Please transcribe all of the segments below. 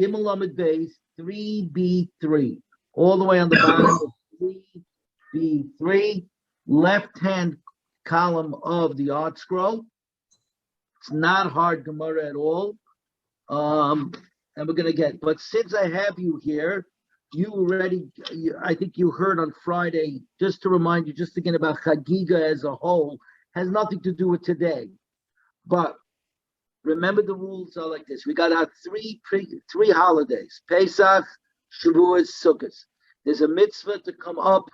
Gimel Lamed Beis 3b3, all the way on the bottom of 3b3, left-hand column of the art scroll. It's not hard Gemara at all. And we're going to get, but since I have you here, I think you heard on Friday, just to remind you, just thinking about Chagigah as a whole, has nothing to do with today. But remember, the rules are like this. We got our three holidays: Pesach, Shavuos, Sukkot. There's a mitzvah to come up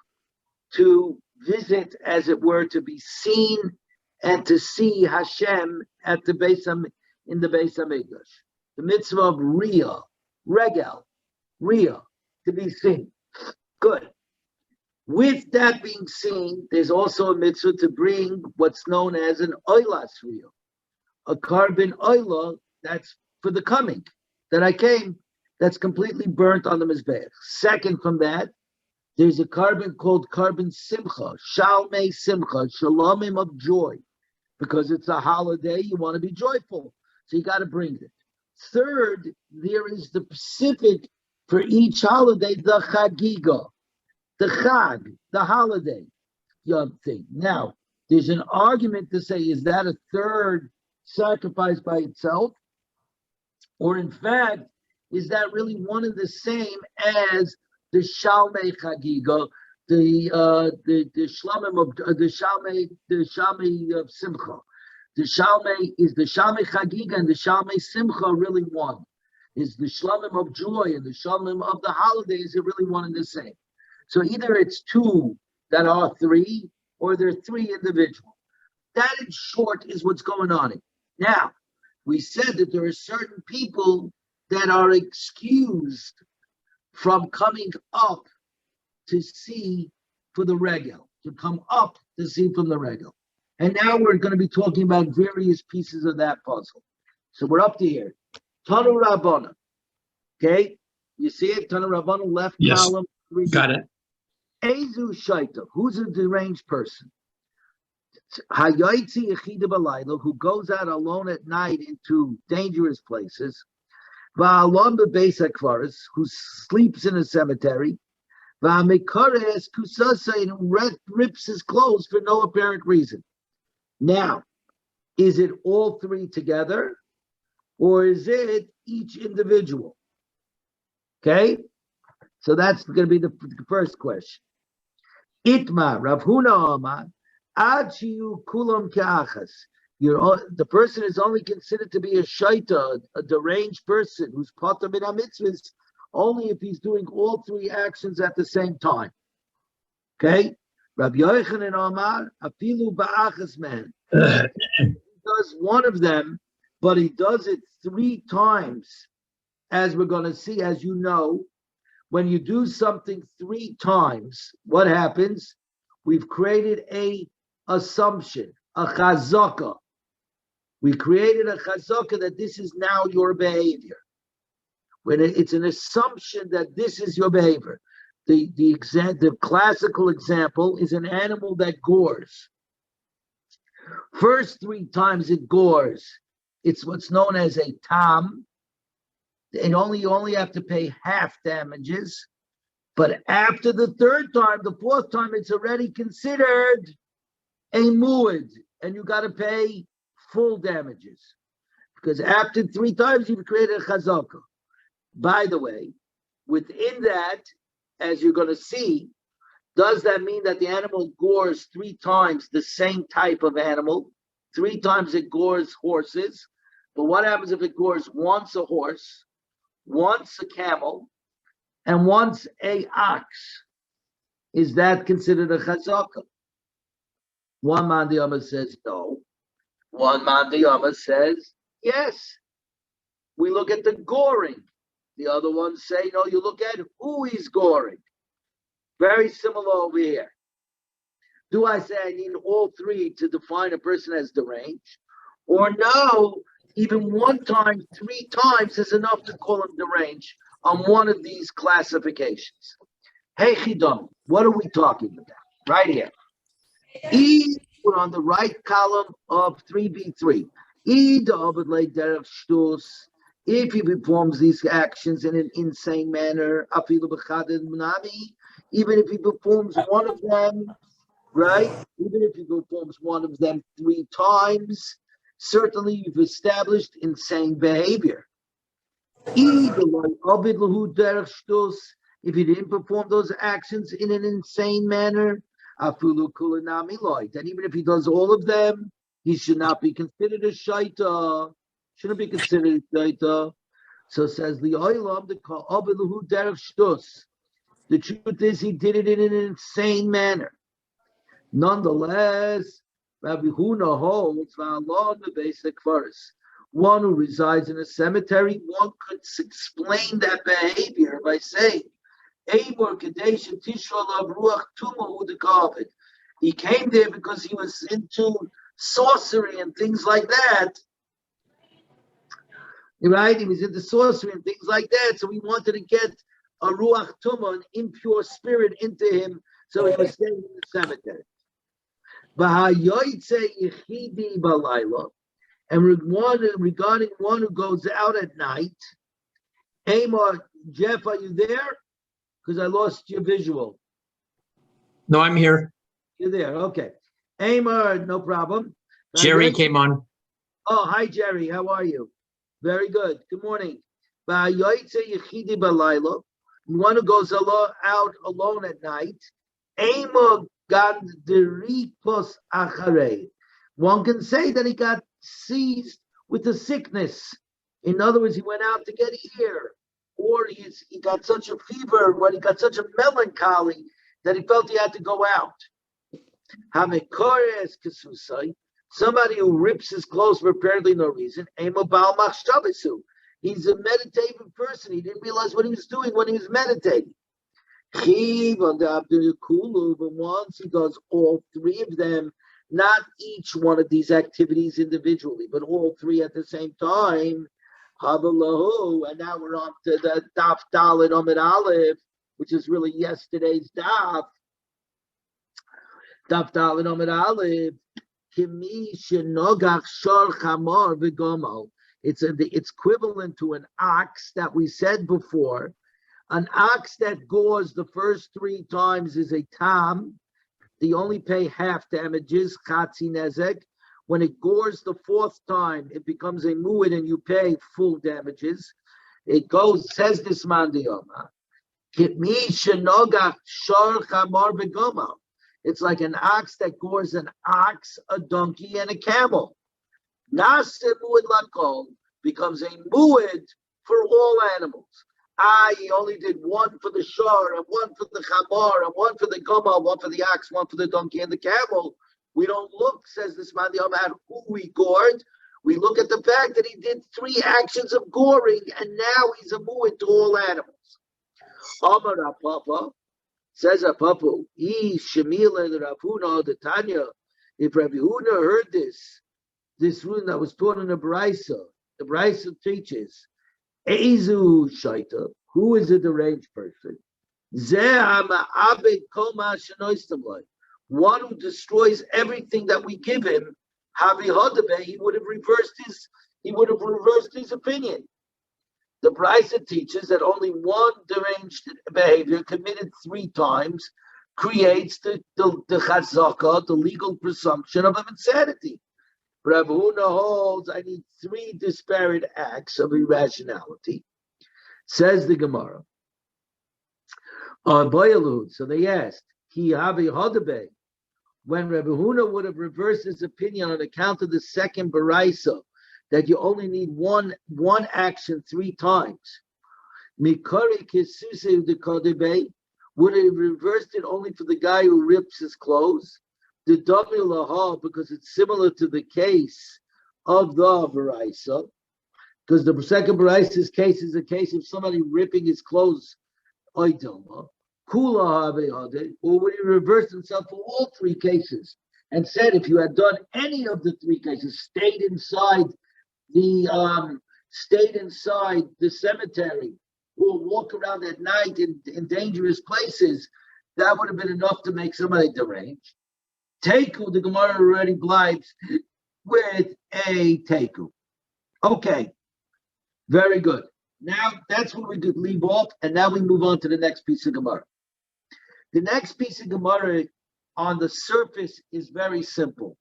to visit, as it were, to be seen and to see Hashem at the in the Beis Hamikdash. The mitzvah of Regel, to be seen. Good. With that being seen, there's also a mitzvah to bring what's known as an oilas riyah, a carbon oila that's for the coming, that I came, that's completely burnt on the mizbeach. Second from that, there's a carbon called carbon simcha, shalmei simcha, shalomim of joy, because it's a holiday, you want to be joyful, so you got to bring it. Third, there is the specific for each holiday, the Chagigah, the Chag, the holiday thing. Now, there's an argument to say, is that a third sacrifice by itself? Or in fact, is that really one and the same as the Shalmei Chagigah, the Shlomim of the Shalmei of Simcha? The Shalmei is the Shalmei Chagigah and the Shalmei Simcha really one? Is the Shlomim of joy and the Shlomim of the holiday, is it really one and the same? So either it's two that are three, or they're three individual. That in short is what's going on here. Now, we said that there are certain people that are excused from coming up to see for the regel, to come up to see from the regel. And now we're going to be talking about various pieces of that puzzle. So we're up to here. Tanu Rabbana. Okay? You see it? Tanu Rabbana, left column. Got it. Ezu Shaita. Who's a deranged person? Hayaitzi Yechida Balayla, who goes out alone at night into dangerous places. Va'alon bebeis hakvaris, who sleeps in a cemetery. Va'mekares kusasa, and rips his clothes for no apparent reason. Now, is it all three together, or is it each individual? Okay, so that's going to be the first question. Itma Rav Huna Amar Achiu Kulam Keachas. The person is only considered to be a shaita, a deranged person who's patur min mitzvahs, only if he's doing all three actions at the same time. Okay? Rabbi Yochanan Amar Afilu Ba'achas man. He does one of them, but he does it three times, as we're going to see, as you know. When you do something three times, what happens? We've created a assumption, a chazaka. We created a chazaka that this is now your behavior. When it's an assumption that this is your behavior. The classical example is an animal that gores. First three times it gores. It's what's known as a tam. And you only have to pay half damages. But after the third time, the fourth time, it's already considered a muad, and you got to pay full damages. Because after three times, you've created a chazaka. By the way, within that, as you're going to see, does that mean that the animal gores three times the same type of animal? Three times it gores horses. But what happens if it gores once a horse, once a camel, and once a ox? Is that considered a chazaka? One man Diyama says no. One man Diyama says yes. We look at the goring. The other ones say no, you look at who he's goring. Very similar over here. Do I say I need all three to define a person as deranged? Or no, even one time, three times is enough to call him deranged on one of these classifications. Hey, Chidon, what are we talking about? Right here. E, put on the right column of 3b3. If he performs these actions in an insane manner, even if he performs one of them, right? Even if he performs one of them 3 times, certainly you've established insane behavior. If he didn't perform those actions in an insane manner, then even if he does all of them, he should not be considered a shaita. Shouldn't be considered a shaita. So says the oilam, the truth is he did it in an insane manner. Nonetheless, Rabbi Huna holds the basic verse. One who resides in a cemetery, one could explain that behavior by saying, he came there because he was into sorcery and things like that. Right? He was into sorcery and things like that. So he wanted to get a ruach tumah, an impure spirit, into him. So he was staying in the cemetery. And regarding one who goes out at night, Amar, Jeff, are you there? Because I lost your visual. No, I'm here. You're there, okay. Amar, no problem. Jerry came on. Oh, hi, Jerry. How are you? Very good. Good morning. One who goes out alone at night, one can say that he got seized with the sickness. In other words, he went out to get air, or he got such a fever, when he got such a melancholy that he felt he had to go out. Somebody who rips his clothes for apparently no reason. He's a meditative person. He didn't realize what he was doing when he was meditating. But once he does all 3 of them, not each one of these activities individually, but all 3 at the same time, and now we're on to the Daf Dalet Amid Aleph, which is really yesterday's Daf. Daf Dalet Amid Aleph. It's equivalent to an ox that we said before. An ox that gores the first 3 times is a tam. They only pay half damages, chatzi nezek. When it gores the 4th time, it becomes a mu'id and you pay full damages. It goes, says this man diyoma. It's like an ox that gores an ox, a donkey, and a camel. Nase mu'id lakol becomes a mu'id for all animals. He only did 1 for the shor, and 1 for the chamor, and 1 for the gomel, 1 for the ox, 1 for the donkey and the camel. We don't look, says this man, at who we gored. We look at the fact that he did 3 actions of goring, and now he's a mu'id to all animals. Amar Papa says Papu, Shemila the Rav Huna the Tanya. If Rabbi Huna heard this rule that was taught in the Brisa teaches. Ezu shaita, who is a deranged person? One who destroys everything that we give him. He would have reversed his opinion. The Brisa teaches that only one deranged behavior committed 3 times creates the chazaka, the legal presumption of insanity. Rabbi Huna holds, I need 3 disparate acts of irrationality. Says the Gemara. So they asked, when Rabbi Huna would have reversed his opinion on account of the second Baraisa, that you only need one action 3 times. Mikari Kisuse the Kadebe would have reversed it only for the guy who rips his clothes. The Dami Laha, because it's similar to the case of the Baraisa, because the second Baraisa's case is a case of somebody ripping his clothes. Oidoma. Kula Habe, or would he reverse himself for all 3 cases and said if you had done any of the 3 cases, stayed inside the cemetery, or walk around at night in dangerous places, that would have been enough to make somebody deranged. Teku, the Gemara already blives with a teku. Okay. Very good. Now that's where we could leave off, and now we move on to the next piece of Gemara. The next piece of Gemara on the surface is very simple.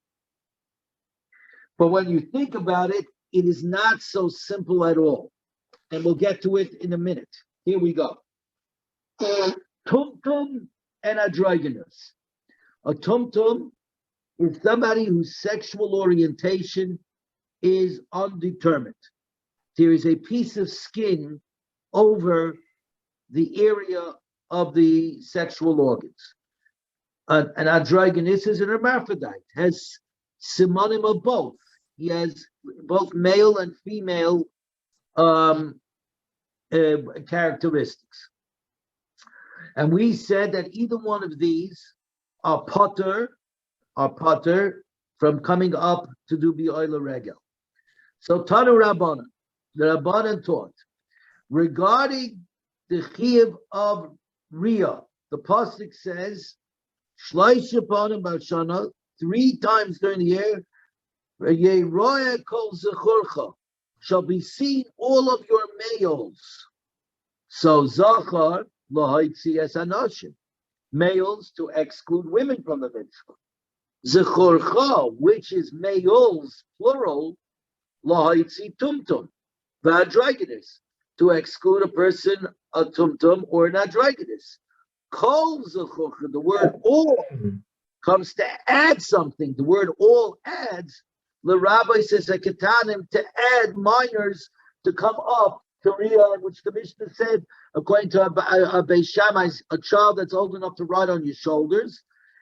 But when you think about it, it is not so simple at all. And we'll get to it in a minute. Here we go. Tumtum and androgynous. A tumtum is somebody whose sexual orientation is undetermined. There is a piece of skin over the area of the sexual organs. An androgynous is an hermaphrodite, has simonim of both. He has both male and female characteristics. And we said that either one of these are potter from coming up to do B'oila Regel. So Tanu Rabbanan, the Rabbanan taught, regarding the Chiyuv of Riyah, the Pasuk says, Shloisha Panim B'Shana, 3 times during the year, Yeroya Kol Zechorcha, shall be seen all of your males. So Zachar, Lahaitzi Es Anashim, males to exclude women from the mitzvah. Zechorcha, which is males, plural, Lahaitzi Tumtum, V'Androgynous, to exclude a person, a Tumtum, or an androgynous. Kol Zechorcha, the word all, comes to add something. The word all adds. The rabbi says a ketanim to add minors to come up to Riyah, which the Mishnah said, according to a Beis Shammai, a child that's old enough to ride on your shoulders,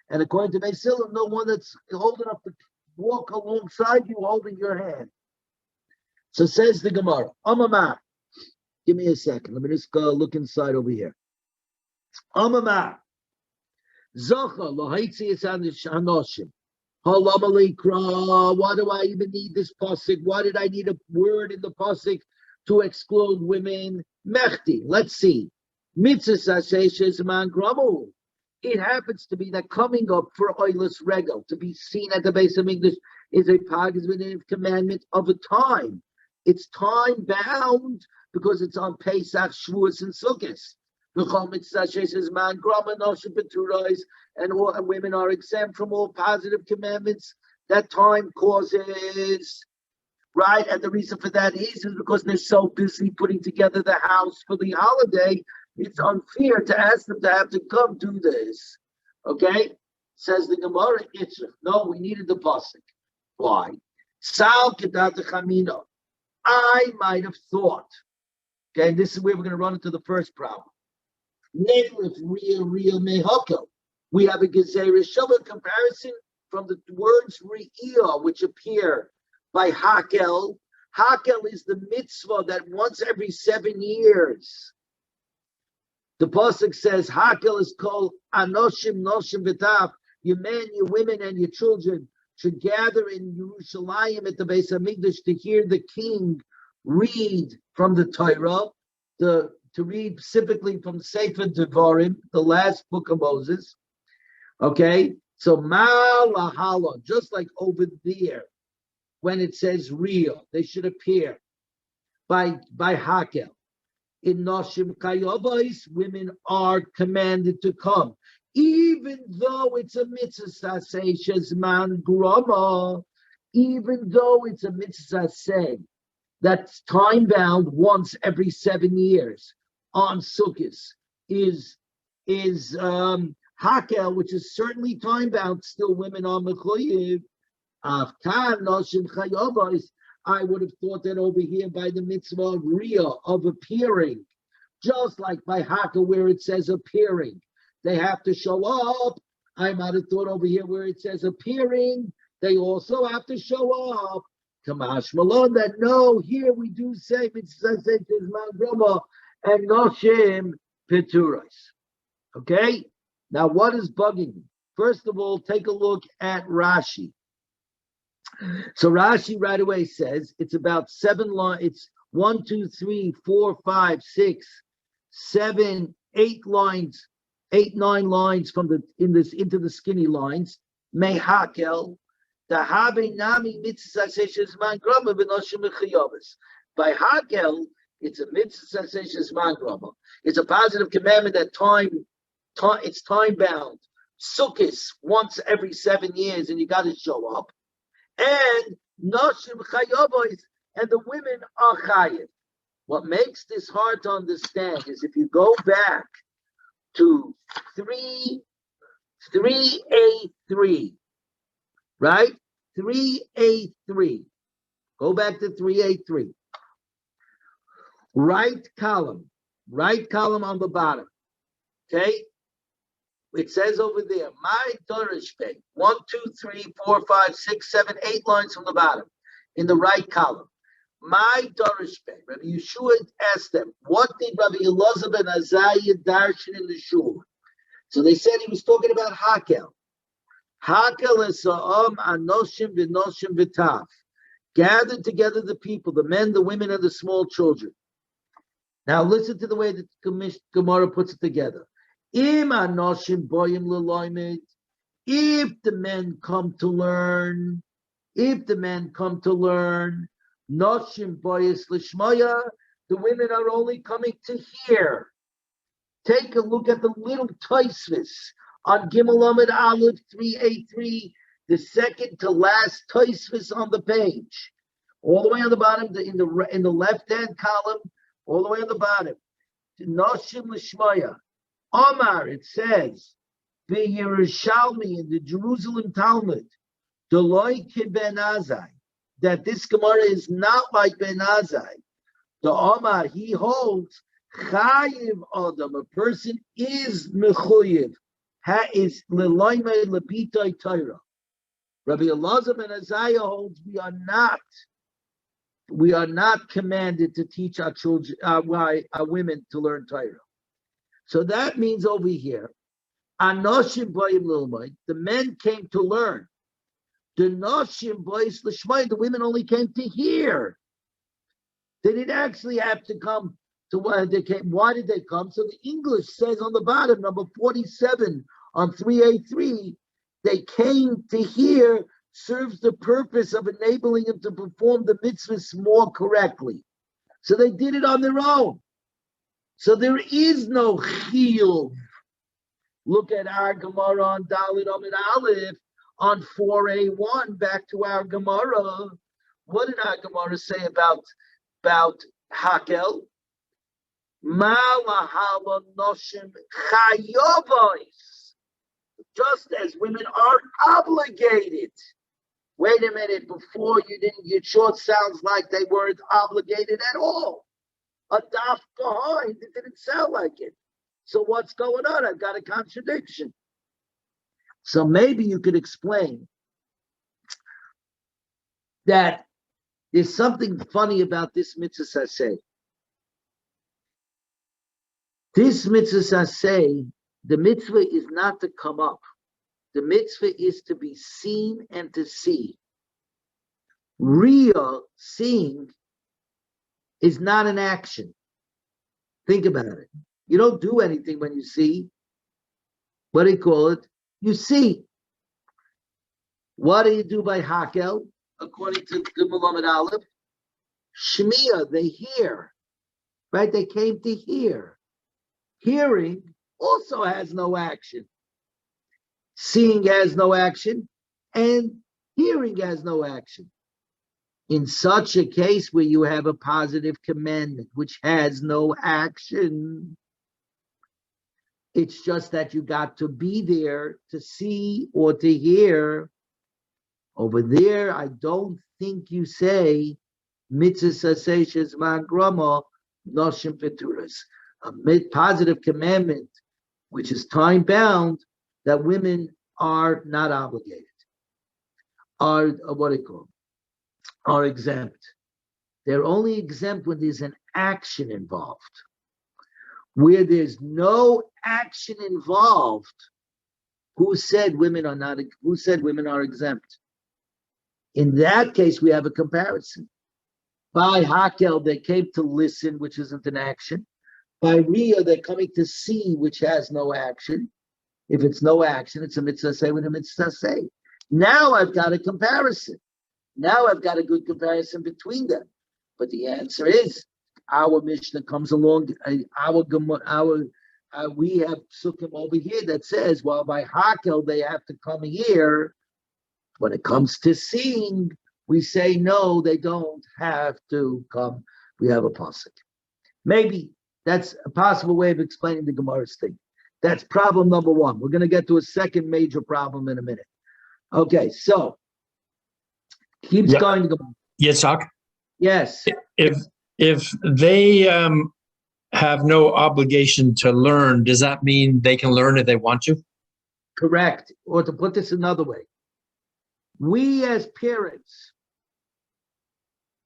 and according to Beis Hillel, no one that's old enough to walk alongside you holding your hand. So says the Gemara, Amamah, give me a second, let me just go look inside over here. Amamah, Zocha, Lahaitzi is Hanoshim. Why do I even need this pasuk? Why did I need a word in the pasuk to exclude women? Mechti, let's see. It happens to be that coming up for oilus regel, to be seen at the base of English, is a positive commandment of a time. It's time bound because it's on Pesach, Shavuos, and Sukkot. And women are exempt from all positive commandments that time causes, right? And the reason for that is because they're so busy putting together the house for the holiday. It's unfair to ask them to have to come do this. Okay? Says the Gemara, no, we needed the pasuk. Why? I might have thought. Okay, and this is where we're going to run into the first problem. We have a Gezerah Shavah comparison from the words Re'iyah, which appear by Hakel. Hakel is the mitzvah that once every 7 years, the pasuk says Hakel is called Anoshim Noshim V'Taf. Your men, your women, and your children should gather in Yerushalayim at the Beis Hamikdash to hear the king read from the Torah, to read specifically from Sefer Devarim, the last book of Moses. Okay, so Malahala, just like over there, when it says real, they should appear by Hakel. In Noshim Kayavais, women are commanded to come, even though it's a mitzvah say Shezman Grama, even though it's a mitzvah say that's time bound once every 7 years. On Sukkot is Hakel, which is certainly time bound. Still, women are mechuyev. Afkan noshim chayavos. I would have thought that over here by the mitzvah of Riyah, of appearing, just like by Hakel where it says appearing, they have to show up. I might have thought over here where it says appearing, they also have to show up. Kamash Malon, that no, here we do say mitzvah and Noshim Peturas. Okay? Now, what is bugging me? First of all, take a look at Rashi. So Rashi right away says it's about 7 lines. It's 1, 2, 3, 4, 5, 6, 7, 8 lines, 8, 9 lines from into the skinny lines. Mehakel, the Habe Nami Mitzvah Seshesman Grama B'Noshim Mechiyavos. By Hakel, it's a mitzvah sensation mangrama. It's a positive commandment that it's time bound. Sukkot once every 7 years, and you got to show up. And Noshim Chayobois, and the women are chayiv. What makes this hard to understand is if you go back to 383, right? 383. Go back to 383. Right column on the bottom. Okay? It says over there, my Dorishpe, 1, 2, 3, 4, 5, 6, 7, 8 lines from the bottom in the right column. My Dorishpe, Rabbi Yeshua asked them, what did Rabbi Elazar ben Azariah darshan in the shul? So they said he was talking about Hakel. Hakel is Sa'am Anoshim V'Noshim V'Tav. Gathered together the people, the men, the women, and the small children. Now listen to the way that Gemara puts it together. Im Anoshim Boyim L'Loimed. If the men come to learn, Noshim Boyis L'Shmaya, the women are only coming to hear. Take a look at the little Tosfos on Gimel Amud Aleph 383, the second to last Tosfos on the page, all the way on the bottom, in the left-hand column, all the way on the bottom. Noshim L'Shmaya. Omar, it says, the Yerushalmi in the Jerusalem Talmud, Deloy Ki Ben Azai, that this Gemara is not like Ben Azai. The Omar, he holds Chayiv Adam, a person is Mechuyev, is Leloime Lebitoi Torah. Rabbi Elazar ben Azariah holds we are not commanded to teach our children, our women to learn Torah. So that means over here, Anoshim Boyim Lilmai, the men came to learn. The Noshim Boyis L'Shmai, the women only came to hear. They didn't actually have to come to where they came. Why did they come? So the English says on the bottom, number 47 on 383, they came to hear serves the purpose of enabling them to perform the mitzvahs more correctly. So they did it on their own. So there is no chiyuv. Look at our Gemara on Dalit Amud Aleph on 4a1. Back to our Gemara. What did our Gemara say about Hakel? Malahala noshim chayovois. Just as women are obligated. Wait a minute, before it sure sounds like they weren't obligated at all. A daf behind, it didn't sound like it. So what's going on? I've got a contradiction. So maybe you could explain that there's something funny about this mitzvah saseh. This mitzvah saseh, the mitzvah is not to come up. The mitzvah is to be seen and to see. Real seeing is not an action. Think about it. You don't do anything when you see. What do you call it? You see. What do you do by Hakel? According to Gimel Amud Aleph, Shmiya, they hear. Right? They came to hear. Hearing also has no action. Seeing has no action, and hearing has no action. In such a case where you have a positive commandment which has no action, it's just that you got to be there to see or to hear. Over there, I don't think you say mitzvah saseh shezman grama noshim peturas. A positive commandment which is time bound, that women are not obligated, are exempt. They're only exempt when there's an action involved. Where there's no action involved, who said women are exempt? In that case, we have a comparison. By Hakel, they came to listen, which isn't an action. By Riyah, they're coming to see, which has no action. If it's no action, it's a mitzvah say with a mitzvah say. Now I've got a comparison. Now I've got a good comparison between them. But the answer is, our Mishnah comes along, we have psukim over here that says, well, by Hakel, they have to come here. When it comes to seeing, we say, no, they don't have to come. We have a pasuk. Maybe that's a possible way of explaining the Gemara's thing. That's problem number one. We're going to get to a second major problem in a minute. Okay, so keeps going. Yitzhak? Yes. If they have no obligation to learn, does that mean they can learn if they want to? Correct. Or to put this another way, we as parents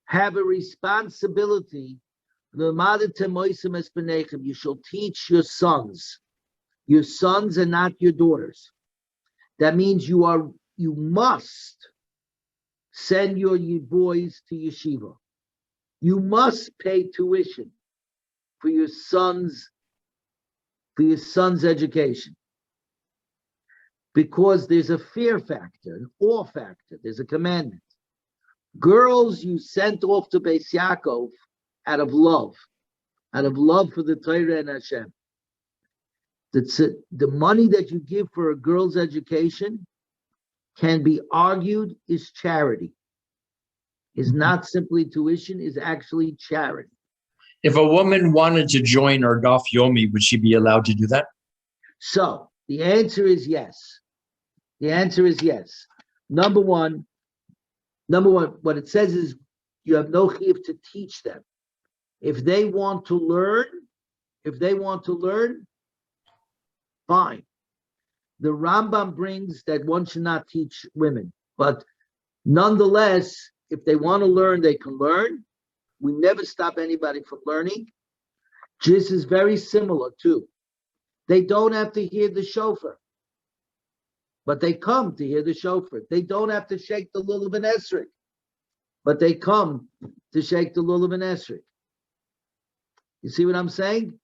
have a responsibility. You shall teach your sons and not your daughters. That means you must send your boys to yeshiva. You must pay tuition for your son's education. Because there's a fear factor, an awe factor, there's a commandment. Girls you sent off to Beis Yaakov out of love for the Torah and Hashem. The money that you give for a girl's education can be argued is charity. Is not simply tuition, is actually charity. If a woman wanted to join our Daf Yomi, would she be allowed to do that? So the answer is yes. The answer is yes. Number one, what it says is you have no chiyuv to teach them. If they want to learn, fine. The Rambam brings that one should not teach women, but nonetheless, if they want to learn, they can learn. We never stop anybody from learning. This is very similar too. They don't have to hear the shofar, but they come to hear the shofar. They don't have to shake the lulav and esrog, but they come to shake the lulav and esrog. You see what I'm saying?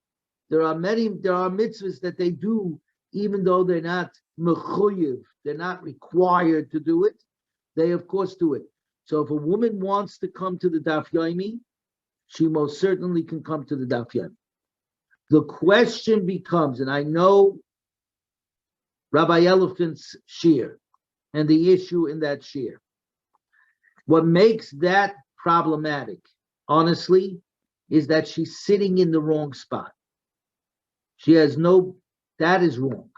There are mitzvahs that they do, even though they're not mechuyev, they're not required to do it. They of course do it. So if a woman wants to come to the Daf Yomi, she most certainly can come to the Daf Yomi. The question becomes, and I know Rabbi Elephant's shir and the issue in that shir. What makes that problematic, honestly, is that she's sitting in the wrong spot. That is wrong.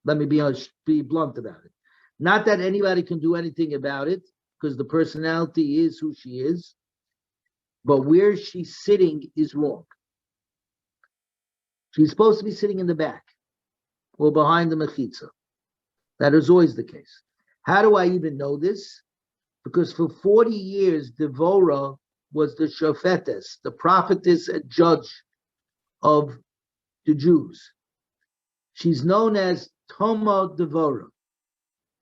Let me be blunt about it. Not that anybody can do anything about it, because the personality is who she is, but where she's sitting is wrong. She's supposed to be sitting in the back or behind the mechitza. That is always the case. How do I even know this? Because for 40 years, Devorah was the shofetes, the prophetess and judge of the Jews. She's known as Tama Devorah,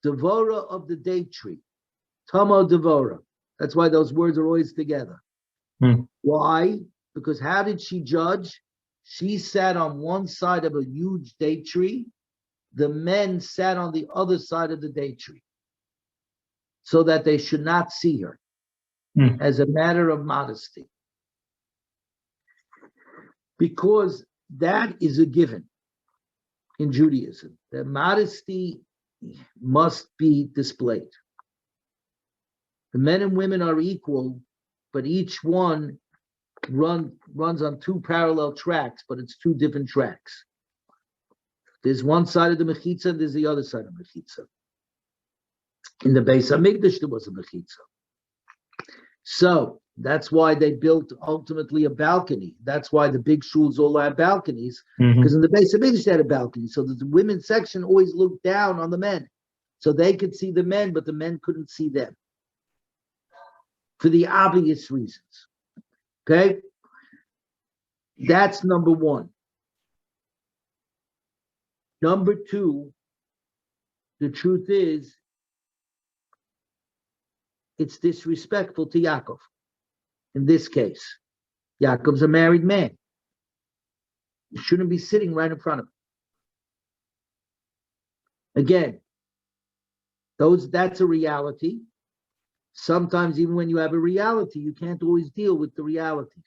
Devorah of the date tree. Tama Devorah. That's why those words are always together. Why? Because how did she judge? She sat on one side of a huge date tree. The men sat on the other side of the date tree so that they should not see her as a matter of modesty. Because that is a given in Judaism. That modesty must be displayed. The men and women are equal, but each one runs on two parallel tracks, but it's two different tracks. There's one side of the mechitza, and there's the other side of the mechitza. In the Beis Hamikdash, there was a mechitza. So that's why they built ultimately a balcony. That's why the big shuls all have balconies, because in the Beis Hamikdash they had a balcony, so that the women's section always looked down on the men, so they could see the men, but the men couldn't see them, for the obvious reasons. Okay? That's number one. Number two, the truth is, it's disrespectful to Yaakov. In this case, Yaakov's a married man. You shouldn't be sitting right in front of him. Again, that's a reality. Sometimes even when you have a reality, you can't always deal with the realities.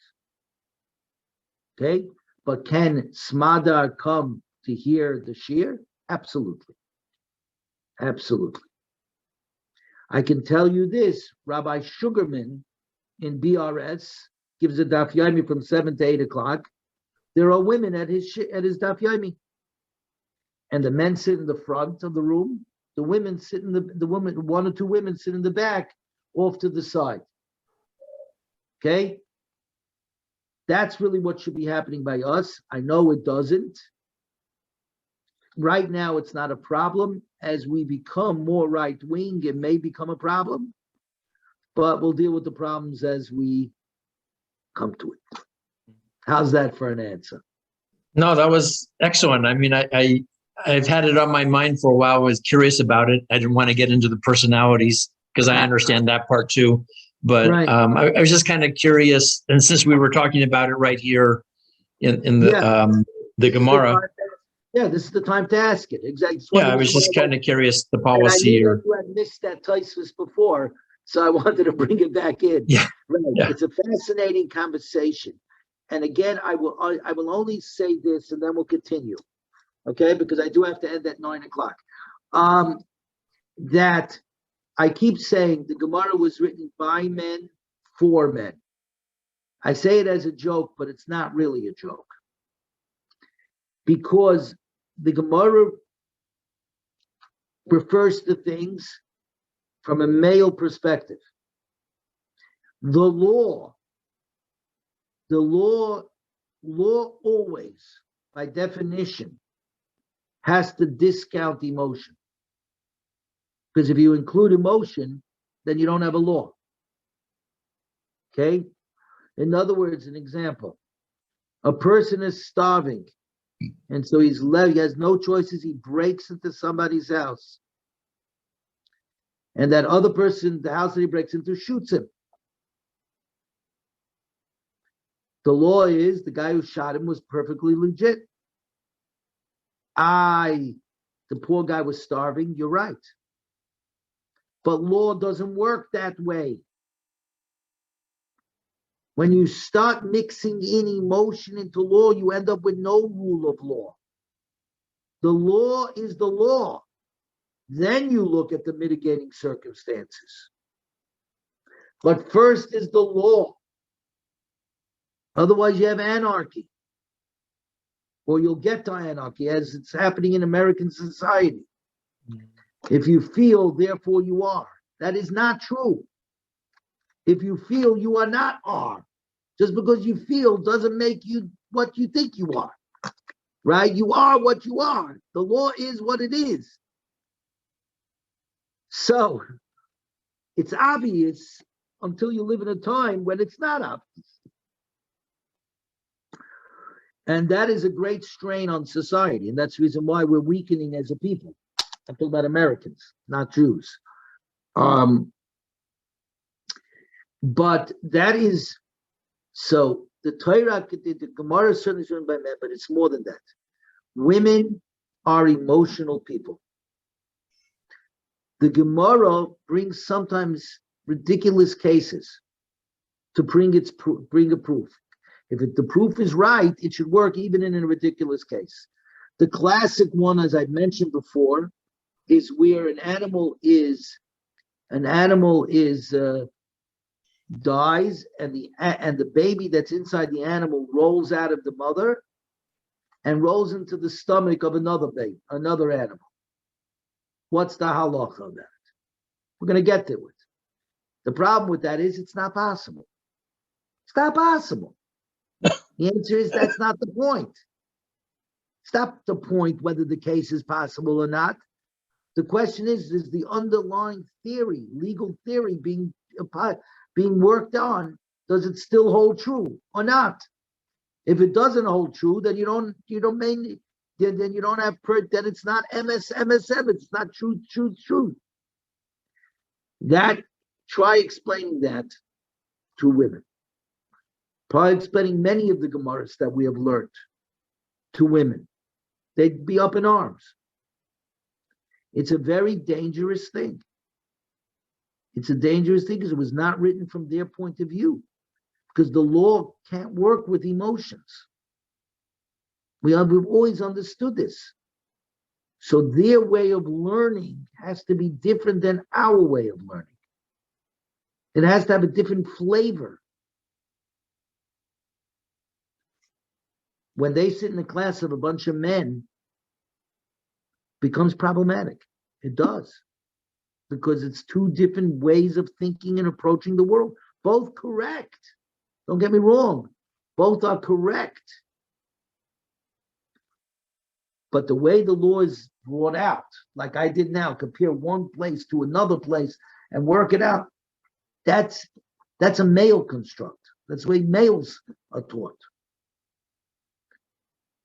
Okay? But can Smadar come to hear the shir? Absolutely. Absolutely. I can tell you this, Rabbi Sugarman in BRS gives a daf yomi from 7 to 8 o'clock. There are women at his daf yomi. And the men sit in the front of the room. The women sit in the woman, one or two women sit in the back, off to the side. Okay? That's really what should be happening by us. I know it doesn't. Right now, it's not a problem. As we become more right-wing, it may become a problem. But we'll deal with the problems as we come to it. How's that for an answer? No, that was excellent. I mean, I've had it on my mind for a while. I was curious about it. I didn't want to get into the personalities because I understand that part too. But Right. I was just kind of curious. And since we were talking about it right here in the Gemara. This is the time to ask it. Exactly. Yeah, I was just kind of curious the policy. And I knew that you had missed that Taisus before, so I wanted to bring it back in. Yeah. Right. Yeah. It's a fascinating conversation. And again, I will only say this and then we'll continue. Okay, because I do have to end at 9 o'clock. That I keep saying the Gemara was written by men for men. I say it as a joke, but it's not really a joke. Because the Gemara refers to things from a male perspective. The law always, by definition, has to discount emotion. Because if you include emotion, then you don't have a law. Okay? In other words, an example. A person is starving, and so he has no choices. He breaks into somebody's house. And that other person, the house that he breaks into, shoots him. The law is the guy who shot him was perfectly legit. The poor guy was starving, you're right. But law doesn't work that way. When you start mixing in emotion into law, you end up with no rule of law. The law is the law. Then you look at the mitigating circumstances. But first is the law. Otherwise, you have anarchy. Or you'll get to anarchy as it's happening in American society. If you feel, therefore you are. That is not true. If you feel, you are not are. Just because you feel doesn't make you what you think you are. Right? You are what you are. The law is what it is. So, it's obvious until you live in a time when it's not obvious. And that is a great strain on society. And that's the reason why we're weakening as a people. I'm talking about Americans, not Jews. But that is, so the Torah, the Gemara is certainly written by men, but it's more than that. Women are emotional people. The Gemara brings sometimes ridiculous cases to bring a proof. If the proof is right, it should work even in a ridiculous case. The classic one, as I mentioned before, is where an animal dies, and the baby that's inside the animal rolls out of the mother and rolls into the stomach of another animal. What's the halacha of that? We're going to get to it. The problem with that is it's not possible. It's not possible. The answer is that's not the point. It's not the point whether the case is possible or not. The question is the underlying theory, legal theory being worked on, does it still hold true or not? If it doesn't hold true, then then it's not MSM, it's not truth. Try explaining that to women. Try explaining many of the Gemaras that we have learned to women. They'd be up in arms. It's a very dangerous thing. It's a dangerous thing because it was not written from their point of view. Because the law can't work with emotions. We've always understood this. So their way of learning has to be different than our way of learning. It has to have a different flavor. When they sit in a class of a bunch of men, it becomes problematic. It does. Because it's two different ways of thinking and approaching the world. Both correct. Don't get me wrong. Both are correct. But the way the law is brought out, like I did now, compare one place to another place and work it out, that's a male construct. That's the way males are taught.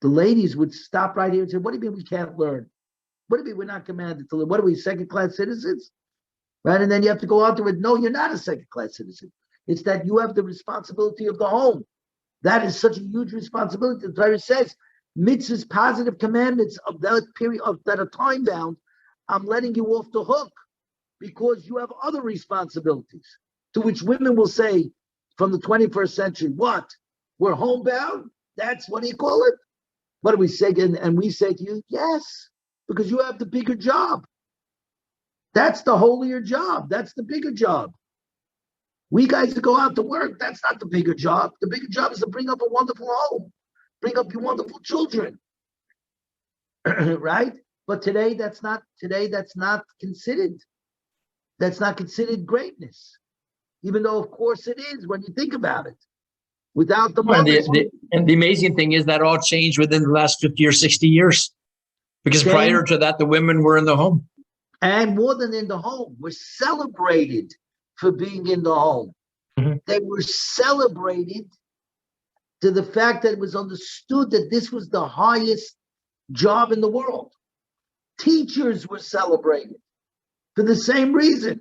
The ladies would stop right here and say, what do you mean we can't learn? What do you mean we're not commanded to learn? What are we, second-class citizens? Right? And then you have to go out to it. No, you're not a second-class citizen. It's that you have the responsibility of the home. That is such a huge responsibility. The Torah says, mitzvahs, positive commandments of that period that are time bound, I'm letting you off the hook because you have other responsibilities. To which women will say from the 21st century, what? We're homebound? That's what do you call it? What do we say? And we say to you, yes, because you have the bigger job. That's the holier job. That's the bigger job. We guys that go out to work, that's not the bigger job. The bigger job is to bring up a wonderful home. Bring up your wonderful children, right? But today that's not considered. That's not considered greatness, even though of course it is when you think about it. Without the mothers, and the amazing thing is that all changed within the last 50 or 60 years, because prior to that, the women were in the home. And more than in the home, were celebrated for being in the home. Mm-hmm. They were celebrated to the fact that it was understood that this was the highest job in the world. Teachers were celebrated for the same reason.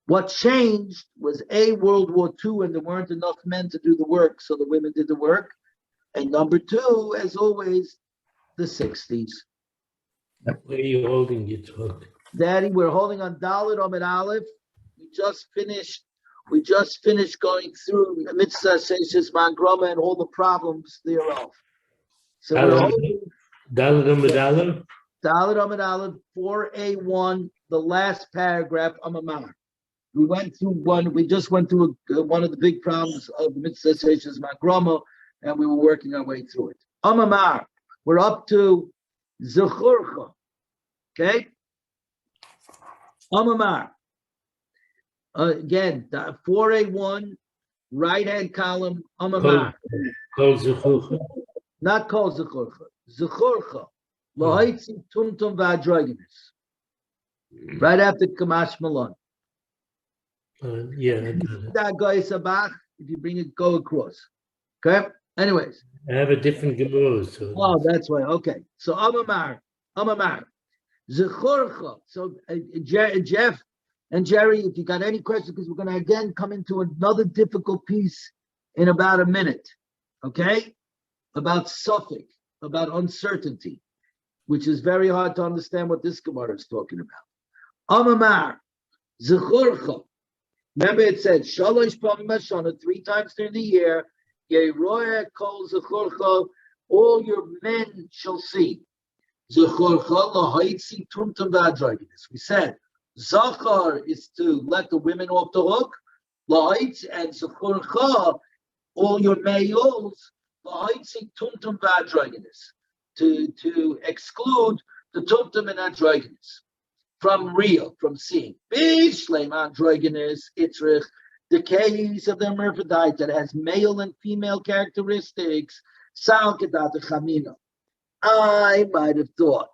What changed was World War II, and there weren't enough men to do the work, so the women did the work. And number two, as always, the 60s. Where are you holding your talk? Daddy, we're holding on Dalet Amid Aleph. We just finished going through Mitzvah Seishes Mangroma and all the problems thereof. So we're holding Dalet Amid Aleph? Dalet Amid Aleph 4A1, the last paragraph, Amamar. We just went through one of the big problems of the Mitzvah Seishes Mangroma, and we were working our way through it. Amamar, we're up to Zechurcha. Okay? Amamar. Again, 4A1, right-hand column, Amamar. Kol Zechurcha. Not Kol Zechurcha. Zechurcha. Lahaitzi Tumtum V'Adrogenes. Right after Kamash Malon. Yeah, I got it. That guy Sabach, if you bring it, go across. Okay? Anyways. I have a different Gemara. So oh, that's why. Okay. So Amamar. Zechurcha. So Jeff and Jerry, if you got any questions, because we're going to again come into another difficult piece in about a minute. Okay? About suffix, about uncertainty, which is very hard to understand what this Gemara is talking about. Amamar. Zechurcha. Remember it said, Shalosh Pamim Hashana, 3 times during the year, Yeroeh Kol Zechurcha, all your men shall see. Zechurcha lahaitzi tumtum v'adrogenes. We said, Zachar is to let the women off the hook, lahaitzi, and Zechurcha, all your males, lahaitzi tumtum v'adrogenes, to exclude the tumtum and androgenes. From real, from seeing. Bishleim androgenes, itzrich, the case of the hermaphrodite that has male and female characteristics, sal kedat chamina. I might have thought,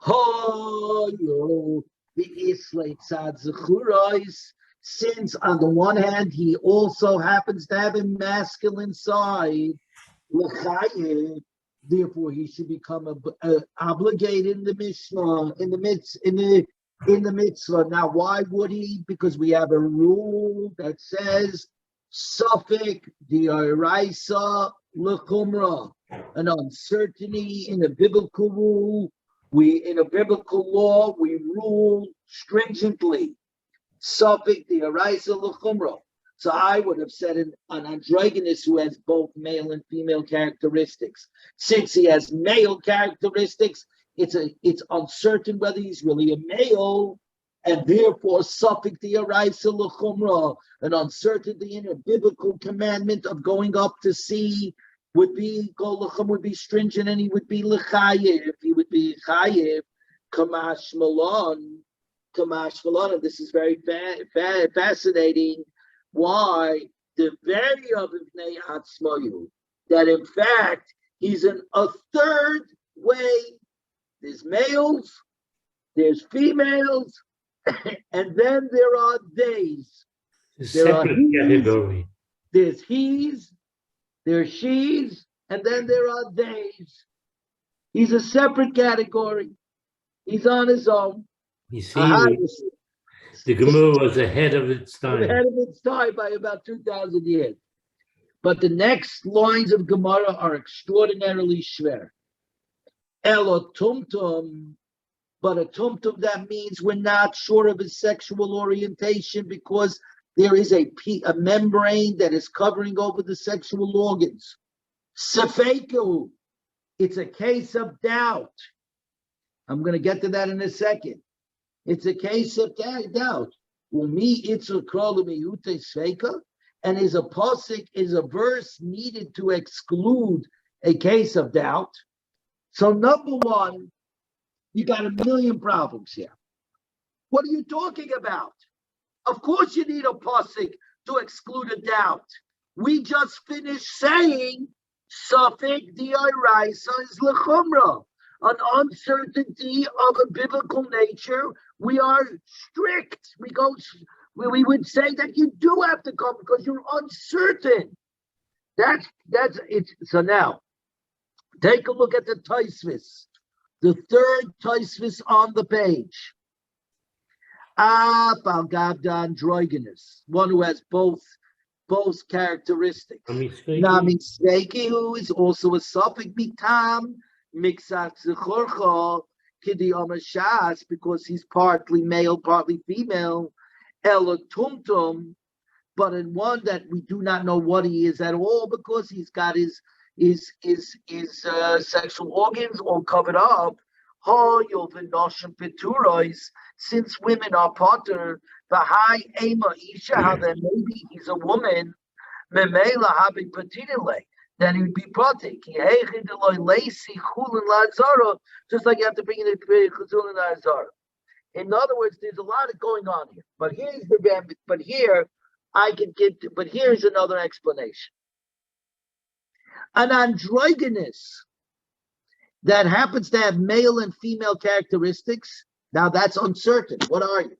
the islay tzad zechurais, since on the one hand he also happens to have a masculine side, l'chayev. Therefore, he should become obligated in the Mishnah, in the mitzvah. Now, why would he? Because we have a rule that says suffix diaraisa lechumra, an uncertainty in a biblical rule in a biblical law, we rule stringently. Suffolk the Araisa L'chumra. So I would have said an androgynous who has both male and female characteristics. Since he has male characteristics, it's uncertain whether he's really a male, and therefore Suffolk the Araisa L'chumra, an uncertainty in a biblical commandment of going up to see would be stringent, and he would be lechayev. He would be chayev kamash malon. And this is very fascinating. Why the value of Ibnei Atzmayu, that in fact he's in a third way. There's males, there's females, and then there are theys. There are category. There's he's, there's she's, and then there are theys. He's a separate category. He's on his own. You see, the Gemara was ahead of its time. Ahead of its time by about 2,000 years. But the next lines of Gemara are extraordinarily shver. Elo tumtum, but a tumtum, that means we're not sure of his sexual orientation because there is a membrane that is covering over the sexual organs. Sefeku, it's a case of doubt. I'm going to get to that in a second. It's a case of doubt. Umi itzu krolumi ute sveika, and is a pasuk, is a verse needed to exclude a case of doubt. So number one, you got a million problems here. What are you talking about? Of course you need a pasuk to exclude a doubt. We just finished saying Suffolk d'oraisa is lechumra, an uncertainty of a biblical nature. We are strict. We would say that you do have to come because you're uncertain. That's it. So now, take a look at the Tosfos, the third Tosfos on the page. Androgynous, one who has both characteristics. Nami Sveiki, who is also a Suffolk Mitam, Mixat Zechorcha, Kidi Amashas, because he's partly male, partly female, Ela Tumtum, but in one that we do not know what he is at all because he's got his sexual organs all covered up. Since women are potter, Bahai Ema Isha, how then maybe he's a woman, Memela having patinile, then he'd be pratik. Just like you have to bring in the chazul and azara. In other words, there's a lot of going on here. But here's another explanation. An androgynous that happens to have male and female characteristics, now that's uncertain. What are you?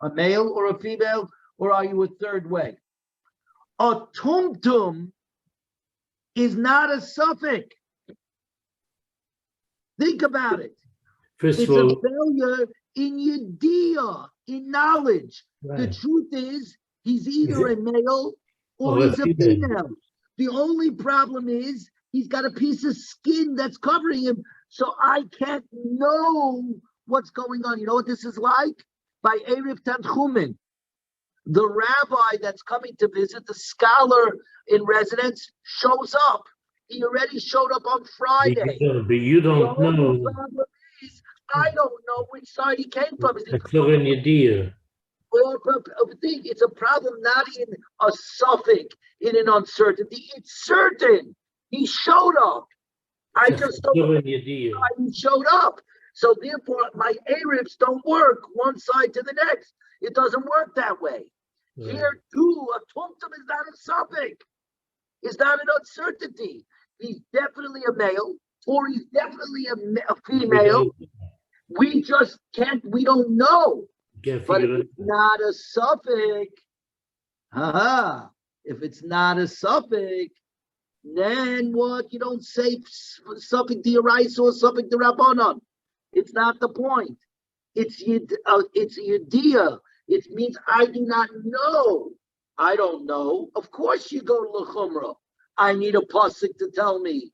A male or a female, or are you a third way? A tumtum is not a suffix. Think about it. First it's of all, a failure in yediyah, in knowledge. right. The truth is, he's either a male or Or a he's a female. female. The only problem is he's got a piece of skin that's covering him, so I can't know what's going on. You know what this is like? By Erev Tanchumen, the rabbi that's coming to visit, the scholar in residence, shows up. He already showed up on Friday. But you don't The only know. problem is, I don't know which side he came from. Is it That's not in your deal. it's a problem not in a suffix, in an uncertainty. It's certain. He showed up. I just don't know in your deal. why he showed up. So therefore, my Arabs don't work one side to the next. It doesn't work that way. Right. Here too, a tumtum is not a suffix. It's not an uncertainty. He's definitely a male, or he's definitely a female. We just can't. We don't know. Can't But if figure it it's not a suffix, if it's not a suffix, then what? You don't say suffix d'oraisa or suffix d'rabbanan. It's not the point. It's yediyah. It means I do not know. I don't know. Of course you go to l'chumra. I need a pasuk to tell me.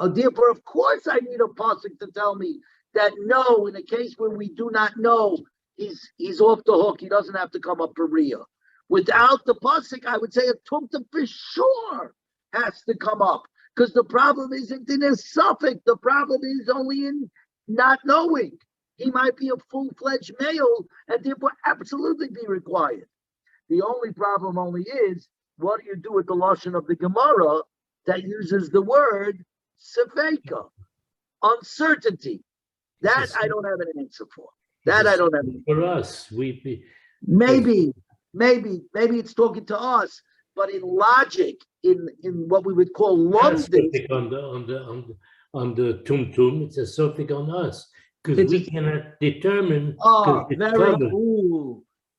Therefore, of course I need a pasuk to tell me that no, in a case where we do not know, he's off the hook. He doesn't have to come up for Riyah. Without the pasuk, I would say a tumta for sure has to come up, because the problem isn't in his suffix. The problem is only in not knowing. He might be a full-fledged male and therefore absolutely be required. The only problem only is, what do you do with the lashon of the Gemara that uses the word sefeka, uncertainty? That I don't have an answer for. That I don't have an answer for us. Maybe it's talking to us, but in logic, in what we would call London, on the tum, it's a suffix on us, because we cannot determine.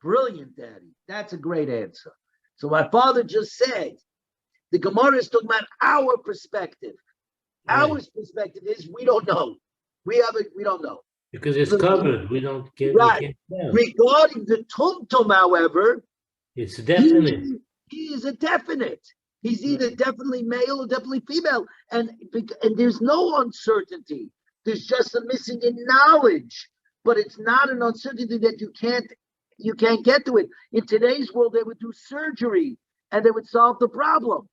Brilliant, Daddy. That's a great answer. So my father just said, the Gemara is talking about our perspective. Right. Our perspective is we don't know. We don't know. Because it's covered. We don't get right. Regarding the tum, however, it's definite. He is a definite. He's either definitely male or definitely female. And there's no uncertainty. There's just a missing in knowledge. But it's not an uncertainty that you can't get to it. In today's world, they would do surgery and they would solve the problem,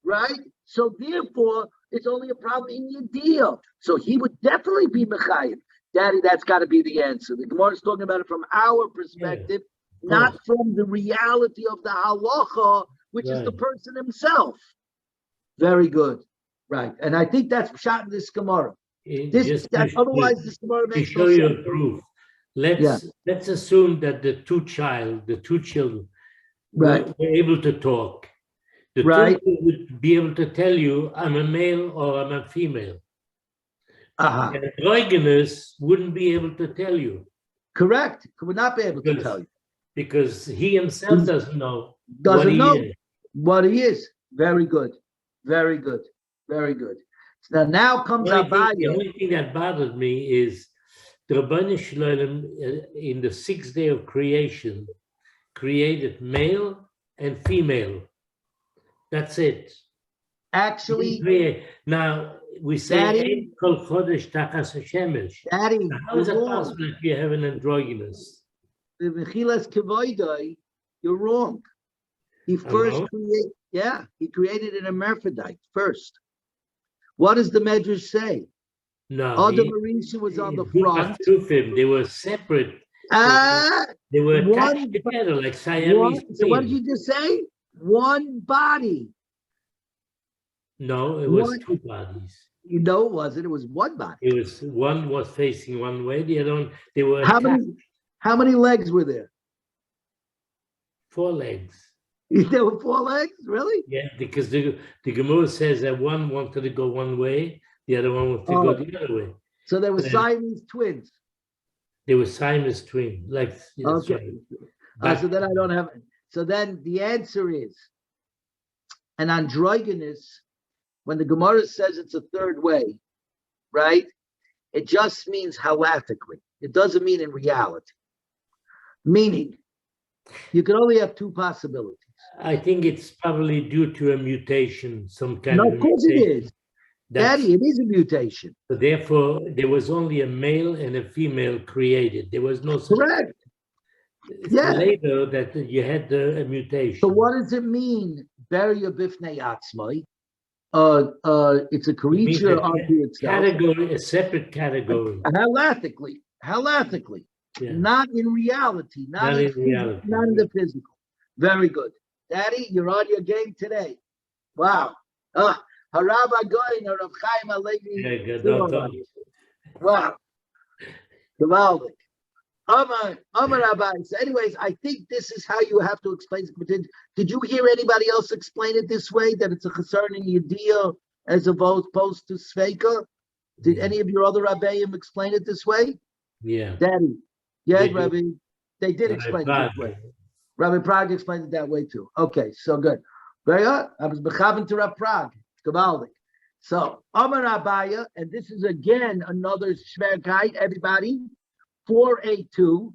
right? So therefore, it's only a problem in your deal. So he would definitely be Mechayim. Daddy, that's got to be the answer. The Gemara is talking about it from our perspective, not from the reality of the halacha, which is the person himself. Very good. Right. And I think that's shot in this Gemara. Otherwise, this Gemara makes no sense. To show you proof. Let's assume that the two children were able to talk. The two would be able to tell you, I'm a male or I'm a female. And Androgynous wouldn't be able to tell you. Correct. Would not be able to tell you. Because he himself doesn't know what he is. Very good. Very good. Very good. So now comes Abaya. The only thing that bothered me is the Rabbanu Shalom in the 6th day of creation created male and female. That's it. Actually, now we say Daddy, Kol Chodesh Tachas Hashemesh. Daddy, how is it possible if you have an androgynous? The Mechilas Kevoidai, you're wrong. He first created an hermaphrodite first. What does the Medrash say? No, Adam Arisha was on the front. They were separate. They were attached together like Siamese. So what did you just say? One body. No, it was two bodies. You know it wasn't. It was one body. It was one was facing one way. The other one, they were. How many legs were there? 4 legs. There were 4 legs, really? Yeah, because the Gemara says that one wanted to go one way, the other one wanted to go the other way. So they were Siamese twins. They were Siamese twins, like. Okay. So then I don't have. So then the answer is an androgynous. When the Gemara says it's a third way, right? It just means halakhically. It doesn't mean in reality. Meaning, you can only have 2 possibilities. I think it's probably due to a mutation, some kind of mutation. No, of course it is. Daddy, it is a mutation. So therefore, there was only a male and a female created. There was no. Correct. Later that you had a mutation. So what does it mean? Beria bifnei atzmai. It's a creature unto itself. Category, a separate category. Halakhically, not in reality, not in the physical. Very good, Daddy. You're on your game today. Wow. Harav Agoyin, Rav Chaim Alevi. Wow. Gewaldig. Amar Rabbi. So anyways, I think this is how you have to explain it. Did you hear anybody else explain it this way, that it's a chesar in Yediyah as opposed to Sveika? Did any of your other Rabbeim explain it this way? Yeah. Daddy. Yeah, Rabbi. They did explain it this way. Rabbi Prague explained it that way too. Okay, so good. Very good. I was bechaven to Rav Prague. Gewaldig. So, Amar Abaya, and this is again another Shverkeit, everybody. 482,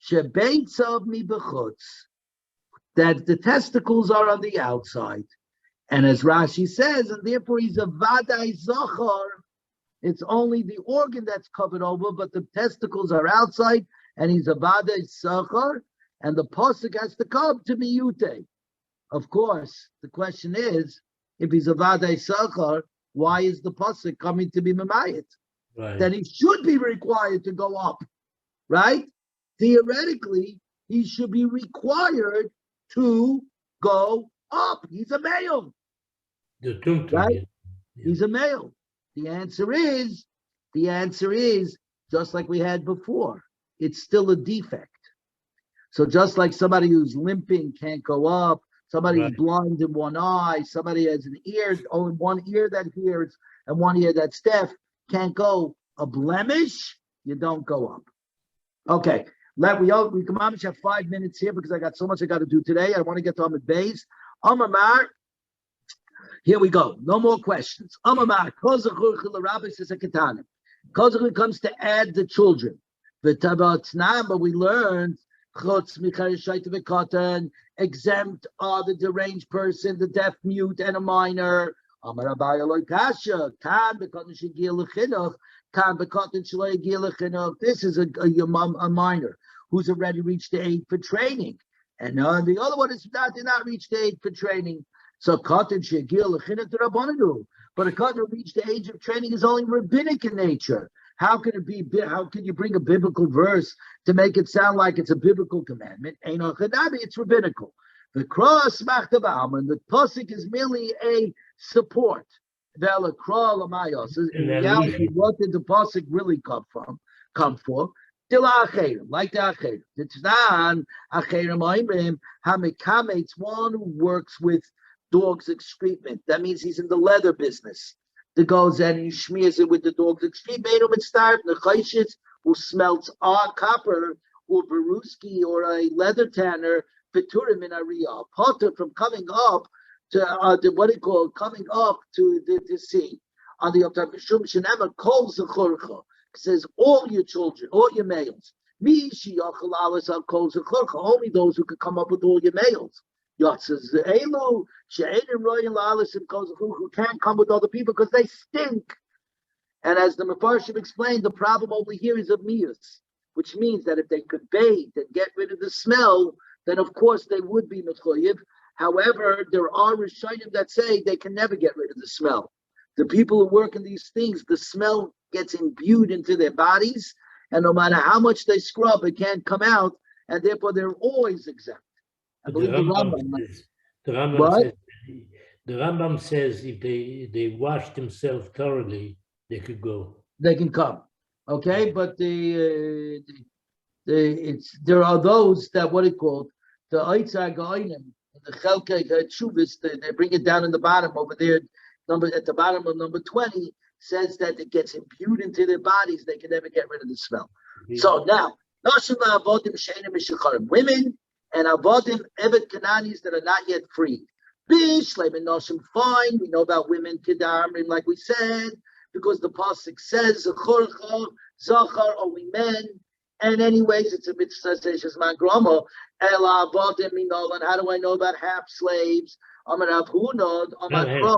Shebeitzav mi b'chutz, that the testicles are on the outside. And as Rashi says, and therefore he's a Vadai Zachar, It's only the organ that's covered over, but the testicles are outside, and he's a vadei sachar, and the pasuk has to come to miyute. Of course, the question is, if he's a vadei sachar, why is the pasuk coming to be memayit? Right. Then he should be required to go up, right? Theoretically, he should be required to go up. He's a male, The tumtum, right? yeah. He's a male. The answer is, just like we had before, it's still a defect. So just like somebody who's limping can't go up, somebody who's blind in one eye, somebody has an ear, only one ear that hears and one ear that's deaf, can't go. A blemish, you don't go up. Okay, we can manage have 5 minutes here because I got so much I got to do today. I want to get to Ahmed Bays. Amar, here we go. No more questions. Amar, Kozachur Rabbi says a katana. Kozachur comes to add the children. But we learned exempt are the deranged person, the deaf mute, and a minor. This is a minor who's already reached the age for training. And the other one did not reach the age for training. So cotton shegil but a cotton who reached the age of training is only rabbinic in nature. How can it be? How can you bring a biblical verse to make it sound like it's a biblical commandment? It's rabbinical. The cross and the pasuk is merely a support. In reality, what did the pasuk really come for? Like the acher. It's one who works with dog's excrement. That means he's in the leather business. That goes and he smears it with the dog's excrement. Who smelts copper or baruski or a leather tanner, Peturim in Ariya, potter from coming up to coming up to the sea. On the Yom Shum Shenema calls the Chorcha, says all your children, all your males. Only those who could come up with all your males. Says Elu who can't come with other people because they stink. And as the Mefarshim explained, the problem over here is a miyus, which means that if they could bathe and get rid of the smell, then of course they would be mechoyev. However, there are Rishonim that say they can never get rid of the smell. The people who work in these things, the smell gets imbued into their bodies, and no matter how much they scrub, it can't come out, and therefore they're always exempt. I believe the Rambam says if they wash themselves thoroughly, they could go. They can come, okay. But there are those that what it called the Eitzah Gainim, the Chelke Chuvas. They bring it down in the bottom over there. At the bottom of number 20 says that it gets imbued into their bodies. They can never get rid of the smell. Yeah. So now, women and avodim evet kananis that are not yet freed. Fine. We know about women kedamrim, like we said, because the pasuk says zachar, only men. And anyways, it's a mitzvah says man grama. Ela avodim minolan. How do I know about half slaves? Amar Avhunod, Amar Kro.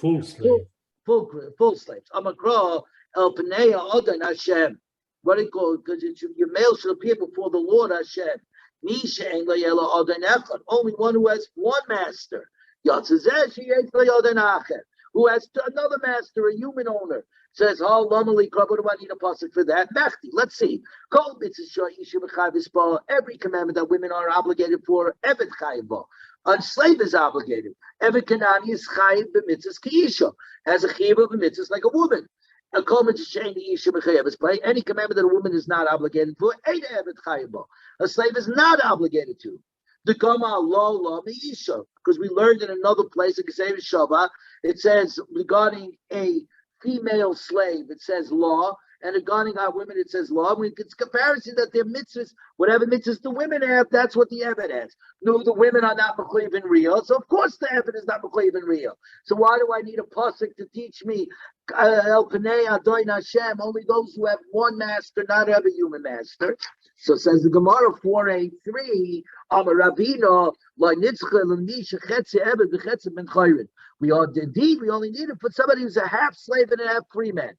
Full slave. Full slaves. Amakra El Panea Odan Hashem. What do you call it? Because your male should appear before the Lord Hashem. Nisha Ein Layela Odan Echad. Only one who has one master. Yatzazesh Yesh Layodan Acher. Who has another master, a human owner. Says, oh, Lomali Krab, what do I need a pasuk for that? Mechti, let's see. Kol mitzvah Isha B'chayv. Every commandment that women are obligated for, Evet Chayv. A slave is obligated. Evet Kanani is Chayv b'mitzvahs Kiisha. Has a Chayv b'mitzvahs like a woman. A kol mitzvah Isha B'chayv. Any commandment that a woman is not obligated for, Eida Evet Chayv. A slave is not obligated to. The Kama Lo Meisha. Because we learned in another place in Geseres Shabbat, it says regarding a female slave, it says law, and regarding our women, it says law. It's comparison that their mitzvahs, whatever mitzvahs the women have, that's what the Eved has. No, the women are not mechuyev in real, so of course the Eved is not mechuyev in real. So why do I need a pasuk to teach me El Panei Adoin Hashem? Only those who have one master, not every human master. So says the Gemara 483, Amar Ravina, La Nitzcha L'Nisha Chetze Eved V'Chetze Ben Chayrin. We only need it for somebody who's a half slave and a half free man.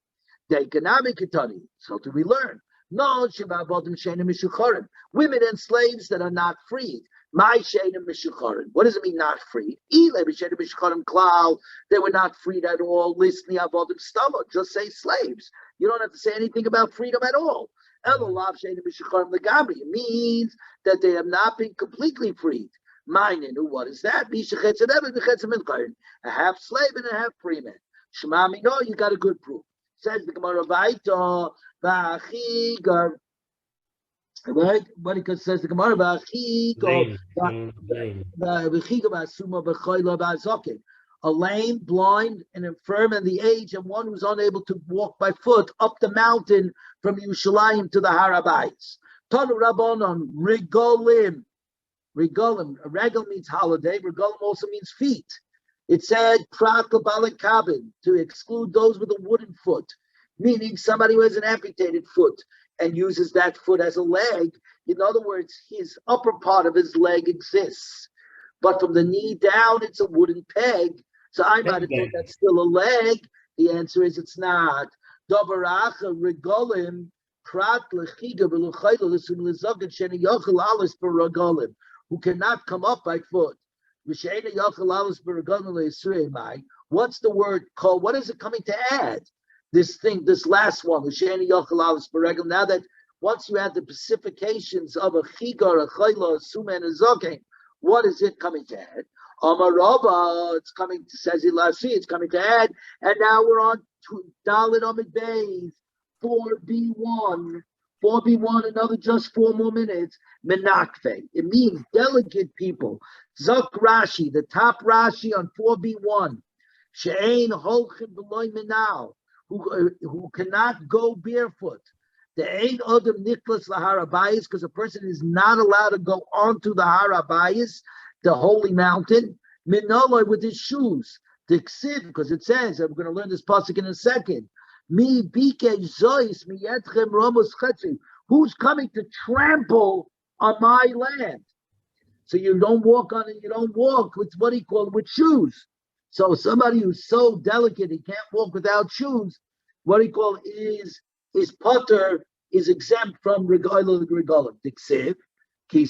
So do we learn? No, women and slaves that are not freed. My Shayna Mishucharim. What does it mean not freed? They were not freed at all. Listen, just say slaves. You don't have to say anything about freedom at all. It means that they have not been completely freed. What is that? A half slave and a half free man. Shemami, no, you got a good proof. Says the Gemara Vaita, Chagigah. Right? What it says the Gemara a lame, blind, and infirm in the age, and one who's unable to walk by foot up the mountain from Yerushalayim to the Harabayis. Tanu Rabbanon, Regolim. Regolim. Regel means holiday. Regolim also means feet. It said Prat Kabin to exclude those with a wooden foot, meaning somebody who has an amputated foot and uses that foot as a leg. In other words, his upper part of his leg exists, but from the knee down, it's a wooden peg. So I might have thought that's still a leg. The answer is it's not. Davaracha regolim prat lechiga v'luchayla l'sum l'zaken sheni yochel alis b'regolim, who cannot come up by foot. V'sheina yochel alis b'regolim le'yisrei mai. What's the word called? What is it coming to add? This thing, this last one, v'sheina yochel alis b'regolim. Now that once you add the specifications of a chiga, a chayla, a suma, and a zaken, what is it coming to add? Amarava, it's coming to, says Ilasi, it's coming to add. And now we're on Dalit Amid Bays, 4B1. 4B1, another just 4 more minutes. Menakve. It means delicate people. Zuk Rashi, the top Rashi on 4B1. She'ain holchim v'loy menal, who cannot go barefoot. The ain't other niklas laharabayis, because a person is not allowed to go onto the harabayis, the holy mountain, minoloy, with his shoes. The ksiv, because it says, I'm going to learn this pasuk in a second. Mi bike zois mi yetchem ramos chetzi. Who's coming to trample on my land? So you don't walk on it. You don't walk with what he called with shoes. So somebody who's so delicate he can't walk without shoes, what he called is putter, is exempt from regalim. The ksiv. When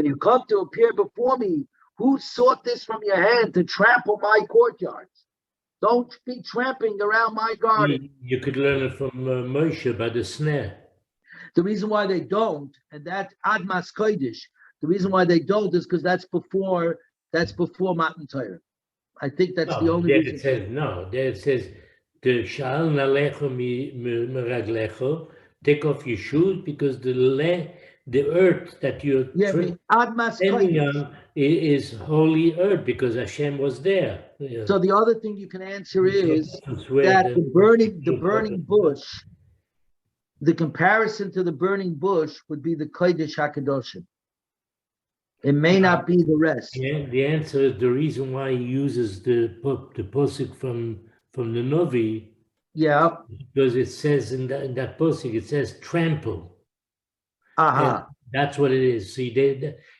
you come to appear before me, who sought this from your hand to trample my courtyards? Don't be tramping around my garden. You could learn it from Moshe by the snare. The reason why they don't, and that Admas Kodesh, the reason why they don't is because that's before Matan Torah. I think that's the only reason. It says, no, there it says, the shal nalecho meraglecho, take off your shoes, because the earth that you're standing on is holy earth, because Hashem was there. Yeah. So the other thing you can answer is that the burning bush, the comparison to the burning bush would be the Kodesh HaKadoshim. It may not be the rest. Yeah, the answer is the reason why he uses the posuk from the Novi. Yeah. Because it says in that posuk, it says trample. That's what it is. See,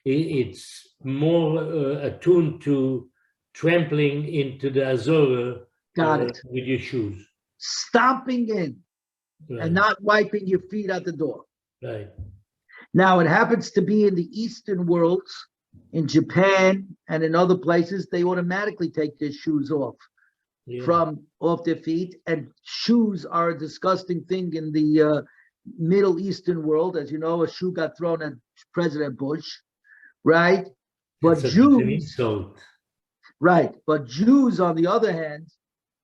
it's more attuned to trampling into the Azorah. Got it. With your shoes. Stomping in and not wiping your feet at the door. Right. Now, it happens to be in the Eastern worlds, in Japan and in other places, they automatically take their shoes off off their feet. And shoes are a disgusting thing in the Middle Eastern world. As you know, a shoe got thrown at President Bush, right? But Jews, right? But Jews, on the other hand,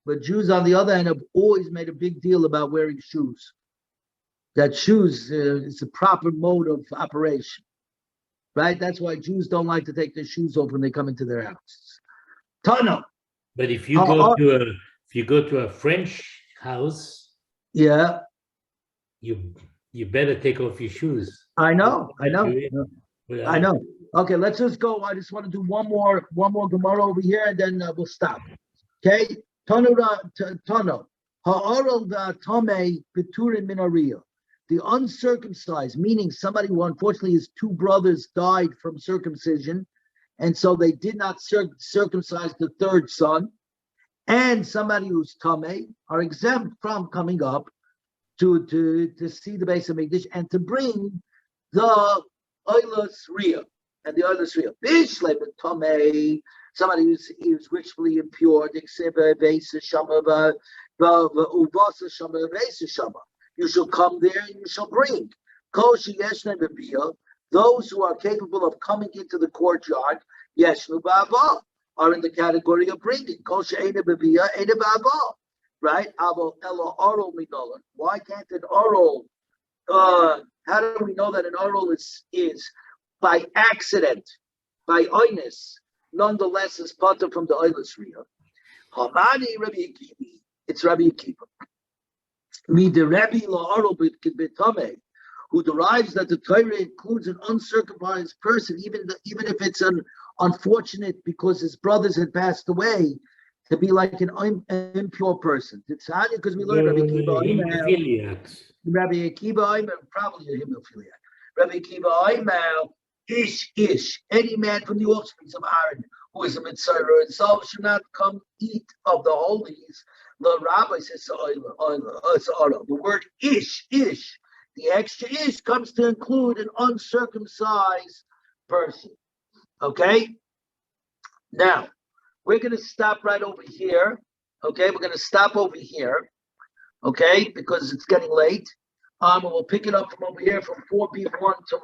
have always made a big deal about wearing shoes. That shoes is a proper mode of operation, right? That's why Jews don't like to take their shoes off when they come into their houses. Tunnel. But if you go to a French house, yeah, you better take off your shoes. I know. Okay, let's just go. I just want to do one more Gemara over here, and then we'll stop. Okay, Tano. Ha'aral v'atame beturin min ariyah. The uncircumcised, meaning somebody who unfortunately his two brothers died from circumcision, and so they did not circumcise the third son, and somebody who's tamei are exempt from coming up to see the base of Mikdash and to bring the oilas riyah and the oilas riyah. Bishlei tamei, somebody who's ritually impure. You shall come there and you shall bring. Those who are capable of coming into the courtyard, yeshnu ba'ava, are in the category of bringing. Right? Why can't an oral? How do we know that an oral is by accident, by oinus, nonetheless is part from the oilus riyah? Hamani Rabbi Akiva. It's Rabbi Akiva. The Rabbi la'oral b'tamei, who derives that the Torah includes an uncircumcised person, even if it's an unfortunate because his brothers had passed away, to be like an impure person. It's hard because we learned Rabbi Akiva. Rabbi Akiva, probably a hemophiliac. Rabbi Akiva, ish, any man from the offspring of Aaron who is a mitzvah and so should not come eat of the holies. The rabbi says, the word ish, the extra ish comes to include an uncircumcised person. Okay? Now, we're going to stop right over here. Okay? We're going to stop over here. Okay? Because it's getting late. We'll pick it up from over here from 4 p.m. to